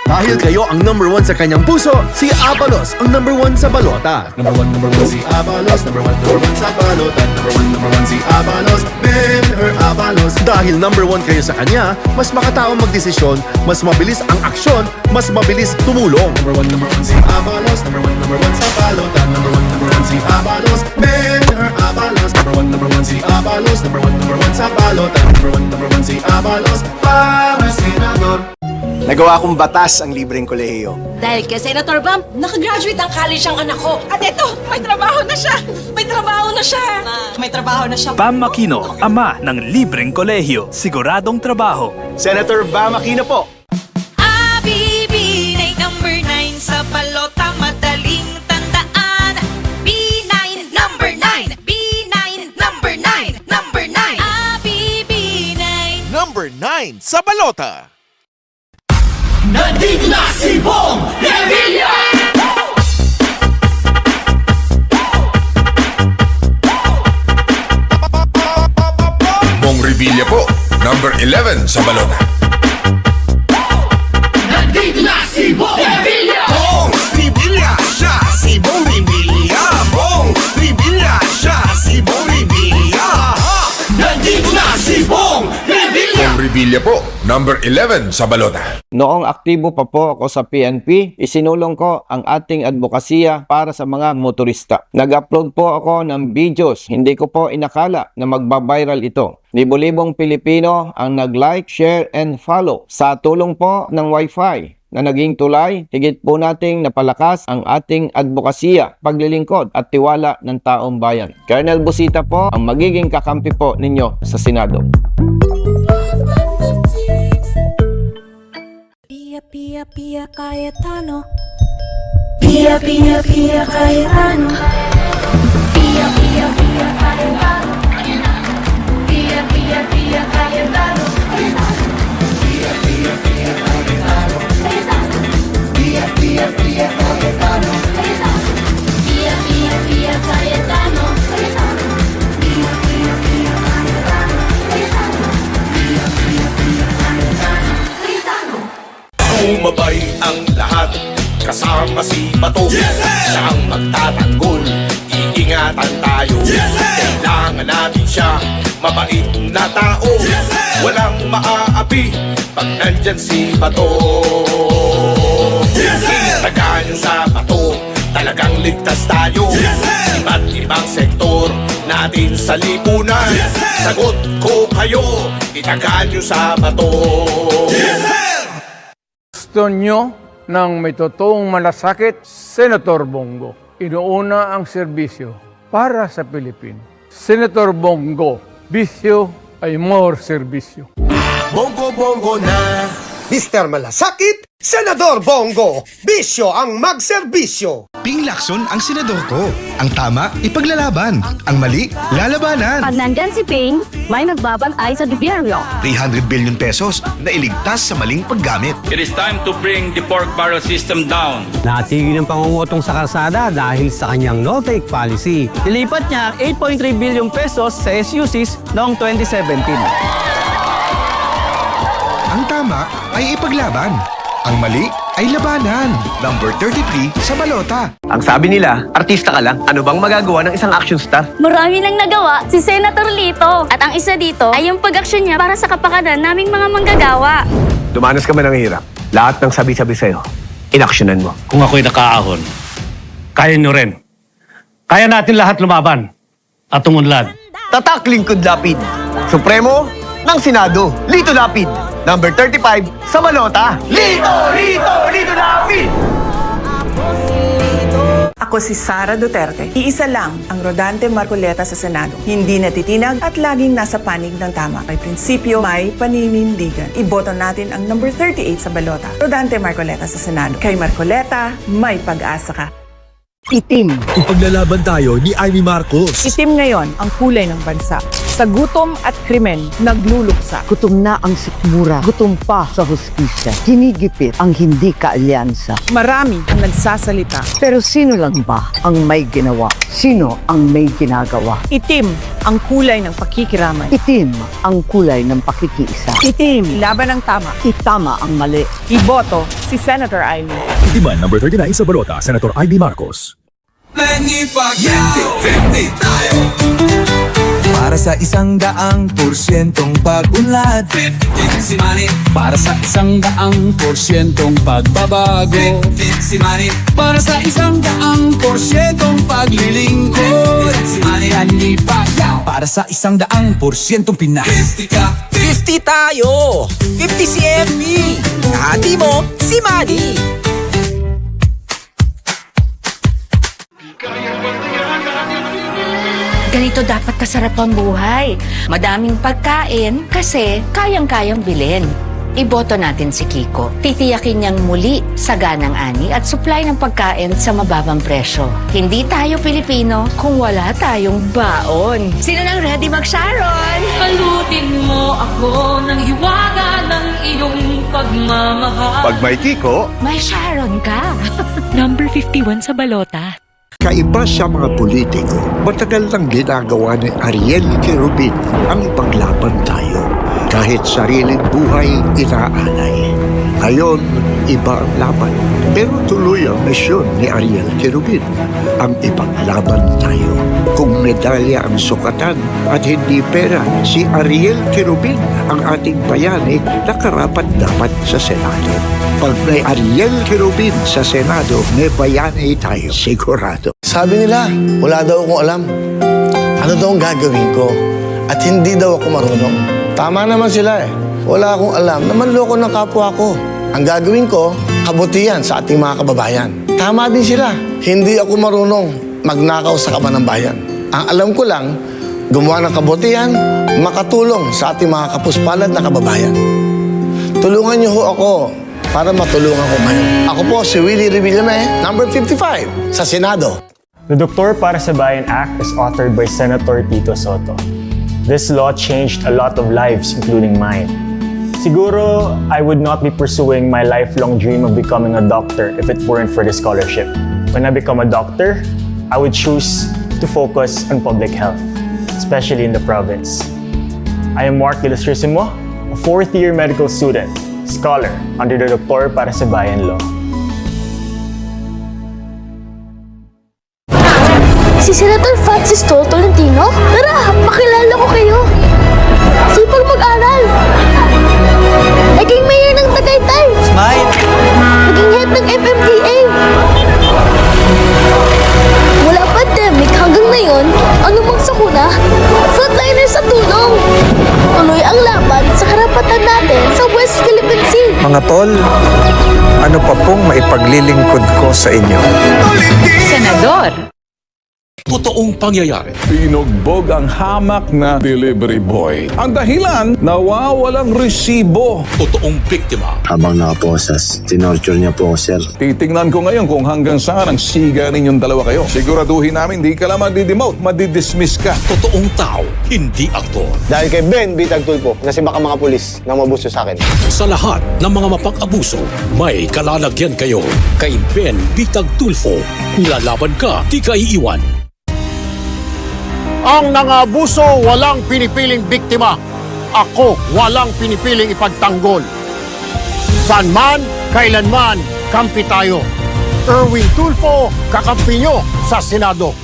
Dahil kayo ang number 1 sa kanyang puso, si Abalos ang number 1 sa balota. Number 1 si Abalos. Number 1 sa balota. Number 1 si Abalos. Her Abalos. Dahil number 1 kayo sa kanya, mas makataong magdesisyon, mas mabilis ang aksyon, mas mabilis tumulong. Number 1 si Abalos. Number 1 sa balota. Number 1 si Abalos. Her Abalos. Number 1 si Abalos. Number 1 sa balota. Number 1 si Abalos. Para senador. Nagawa kong batas ang libreng kolehiyo. Dahil kay Senator Bam, Nakagraduate ang college ang anak ko. At eto, may trabaho na siya. May trabaho na siya. May trabaho na siya. Bam Aquino, ama ng libreng kolehiyo, siguradong trabaho. Senator Bam Aquino po. Binay number 9 sa balota, madaling tandaan. B9, number 9. B9, number 9. Number 9. Binay. Number 9 sa balota. Nandito na si Bong Revilla! Bong Revilla po, number 11 sa balota. Nandito na si Bong Revilla! Bong Revilla siya, si Bong Revilla. Bong Revilla siya, si Bong Revilla. Nandito na si Bong Revilla! Bong Revilla po, number 11 sa balota. Noong aktibo pa po ako sa PNP, isinulong ko ang ating advokasya para sa mga motorista. Nag-upload po ako ng videos. Hindi ko po inakala na magbabiral ito. Libo-libong Pilipino ang nag-like, share, and follow. Sa tulong po ng Wi-Fi na naging tulay, higit po nating napalakas ang ating advokasya, paglilingkod at tiwala ng taong bayan. Colonel Busita po ang magiging kakampi po ninyo sa Senado. Pia, Pia, Cayetano. Pia, Pia, Pia, Cayetano. Pia, Pia, Pia, Cayetano. Pia, Pia, Pia, Cayetano. Pia, Pia, Pia, Cayetano. Pia, Pia, Pia, Cayetano. Pia, Pia, Pia, Cayetano. Pia, Pia, Pia, Cayetano. Pia, Pia, Pia, Cayetano. Umabay ang lahat, kasama si Bato. Siya ang magtatanggol, iingatan tayo. Kailangan natin siya, mabait na tao. Walang maaapi pag nandyan si Bato. Tagaan niyo sa Bato, talagang ligtas tayo. Iba't ibang sektor natin sa lipunan. Sagot ko kayo, itagaan niyo sa Bato. Gusto nyo ng may totoong malasakit, Senator Bongo. Inuuna ang serbisyo para sa Pilipino. Senator Bongo, bisyo ay more serbisyo. Bongo bongo na. Mr. Malasakit, Senador Bongo. Bisyo ang magserbisyo. Ping Lacson ang senador ko. Ang tama, ipaglalaban. Ang mali, lalabanan. Pag nandyan si Ping, may nagbabantay sa gobyerno. 300 billion pesos na iligtas sa maling paggamit. It is time to bring the pork barrel system down. Natigil ng pangungutong sa kalsada dahil sa kanyang no-take policy. Nilipat niya ang 8.3 billion pesos sa SUCs noong 2017. Ang tama ay ipaglaban. Ang mali ay labanan. Number 33 sa balota. Ang sabi nila, artista ka lang. Ano bang magagawa ng isang action star? Marami nang nagawa si Senator Lito. At ang isa dito ay yung pag-aksyon niya para sa kapakanan naming mga manggagawa. Dumanas ka man ng hirap. Lahat ng sabi-sabi sa'yo, inaksyonan mo. Kung ako'y nakaahon, kaya nyo rin. Kaya natin lahat lumaban at tumunlad. Tatak Lingkod Lapid. Supremo ng Senado. Lito Lapid. Number 35 sa balota. Lito! Lito! Lito Lapid! Ako si Sara Duterte. Iisa lang ang Rodante Marcoleta sa Senado. Hindi natitinag at laging nasa panig ng tama. May prinsipyo, may paninindigan. Iboto natin ang number 38 sa balota. Rodante Marcoleta sa Senado. Kay Marcoleta, may pag-asa ka. Itim. Ipaglalaban tayo ni Amy Marcos. Itim ngayon ang kulay ng bansa. Sa gutom at krimen, nagluluksa. Gutom na ang sikmura. Gutom pa sa hustisya. Hinigipit ang hindi kaalyansa. Marami ang nagsasalita. Pero sino lang ba ang may ginawa? Sino ang may ginagawa? Itim ang kulay ng pakikiramay. Itim ang kulay ng pakikiisa. Itim, laban ng tama. Itama ang mali. Iboto si Senator Amy. Itiman number 39 sa balota, Senator Amy Marcos. Para sa 100% pag-unlad, para sa 100% pagbabago, para sa 100% paglilingkod, para sa 100% Pinas. 50 tayo! 50 si MB! Kahati mo, si Manny! Ganito dapat kasarap ang buhay. Madaming pagkain kasi kayang-kayang bilhin. Iboto natin si Kiko. Titiyakin niyang muli saganang ani at supply ng pagkain sa mababang presyo. Hindi tayo Pilipino kung wala tayong baon. Sino nang ready mag-Sharon? Alutin mo ako ng hiwaga ng iyong pagmamahal. Pag may Kiko, May Sharon ka. Number 51 sa balota. Kaiba sa mga politiko, matagal nang ginagawa ni Ariel Querubin ang ipaglaban tayo. Kahit sariling buhay inaalay. Ngayon, iba ang laban. Pero tuloy ang misyon ni Ariel Querubin, ang ipaglaban tayo. Kung medalya ang sukatan at hindi pera, si Ariel Querubin ang ating bayani na karapat-dapat sa Senado. Pag may Ariel Querubin sa Senado, may bayani tayo, sigurado. Sabi nila, wala daw akong alam. Ano daw ang gagawin ko? At hindi daw ako marunong. Tama naman sila eh. Wala akong alam na manloko ng kapwa ko. Ang gagawin ko, kabutihan sa ating mga kababayan. Tama din sila. Hindi ako marunong magnakaw sa kaban ng bayan. Ang alam ko lang, gumawa ng kabutihan, makatulong sa ating mga kapuspalad na kababayan. Tulungan niyo ho ako para matulungan ko kayo. Ako po si Willie Revillame, number 55 sa Senado. The Doktor para sa Bayan Act is authored by Senator Tito Soto. This law changed a lot of lives, including mine. Siguro, I would not be pursuing my lifelong dream of becoming a doctor if it weren't for the scholarship. When I become a doctor, I would choose to focus on public health, especially in the province. I am Mark Ilustrisimo, a fourth-year medical student, scholar under the Doktor para sa Bayan Law. Si Senator Francis Tolentino? Tara, makilala ko kayo. Sipag mag-aral. Naging mayor ng Tagaytay. Smile! Naging head ng FMDA. Mula pandemic hanggang ngayon, anumang sakuna, frontliner sa tulong. Tuloy ang laban sa karapatan natin sa West Philippine Sea. Mga tol, ano pa pong maipaglilingkod ko sa inyo? Senador! Totoong pangyayari. Pinugbog ang hamak na delivery boy. Ang dahilan, nawawalang resibo. Totoong biktima. Habang nakaposas, tinorture niya po, sir. Titingnan ko ngayon kung hanggang saan ang siga ninyong dalawa kayo. Siguraduhin namin di ka lang madidemote, madidismiss ka. Totoong tao, hindi aktor. Dahil kay Ben Bitag Tulfo na si baka mga pulis na mabuso sa akin. Sa lahat ng mga mapang-abuso, may kalalagyan kayo. Kay Ben Bitag Tulfo, lalaban ka, di ka iiwan. Ang nangabuso walang pinipiling biktima. Ako walang pinipiling ipagtanggol. Saan man, kailanman, kampi tayo. Erwin Tulfo, kakampi nyo sa Senado.